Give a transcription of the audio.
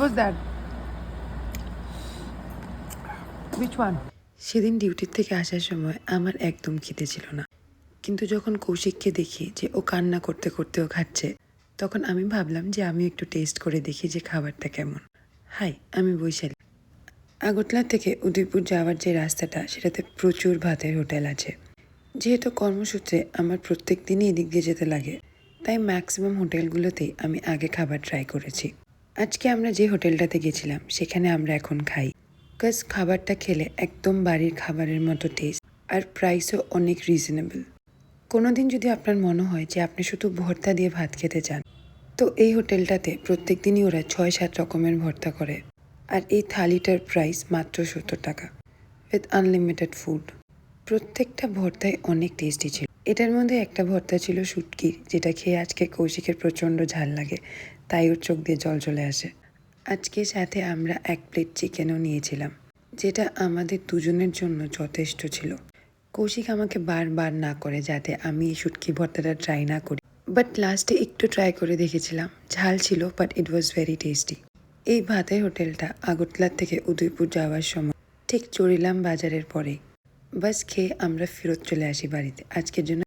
was that? Which one? সেদিন ডিউটির থেকে আসার সময় আমার একদম খিদে ছিল না, কিন্তু যখন কৌশিককে দেখি যে ও কান্না করতে করতেও খাচ্ছে, তখন আমি ভাবলাম যে আমি একটু টেস্ট করে দেখি যে খাবারটা কেমন। হাই, আমি বৈশালী। আগরতলা থেকে উদয়পুর যাওয়ার যে রাস্তাটা, সেটাতে প্রচুর ভাতের হোটেল আছে। যেহেতু কর্মসূত্রে আমার প্রত্যেক দিনই এদিক দিয়ে যেতে লাগে, তাই ম্যাক্সিমাম হোটেলগুলোতেই আমি আগে খাবার ট্রাই করেছি। আজকে আমরা যে হোটেলটাতে গেছিলাম সেখানে আমরা এখন খাই, বিকজ খাবারটা খেলে একদম বাড়ির খাবারের মতো টেস্ট, আর প্রাইসও অনেক রিজনেবল। কোনোদিন যদি আপনার মনে হয় যে আপনি শুধু ভর্তা দিয়ে ভাত খেতে চান, তো এই হোটেলটাতে প্রত্যেক দিনই ওরা 6-7 রকমের ভর্তা করে, আর এই থালিটার প্রাইস মাত্র 70 টাকা, উইথ আনলিমিটেড ফুড। প্রত্যেকটা ভর্তাই অনেক টেস্টি ছিল। এটার মধ্যে একটা ভর্তা ছিল শুটকির, যেটা খেয়ে আজকে কৌশিকের প্রচণ্ড ঝাল লাগে, তাই ওর চোখ দিয়ে জল চলে আসে। আজকে সাথে আমরা 1 প্লেট চিকেনও নিয়েছিলাম, যেটা আমাদের দুজনের জন্য যথেষ্ট ছিল। কৌশিক আমাকে বারবার না করে যাতে আমি এই শুটকি ভর্তাটা ট্রাই না করি, বাট লাস্টে একটু ট্রাই করে দেখেছিলাম। ঝাল ছিল, but it was very tasty. এই ভাতের হোটেলটা আগরতলা থেকে উদয়পুর যাওয়ার সময় ঠিক চড়িলাম বাজারের পরেই। বাস খেয়ে আমরা ফেরত চলে আসি বাড়িতে। আজকের জন্য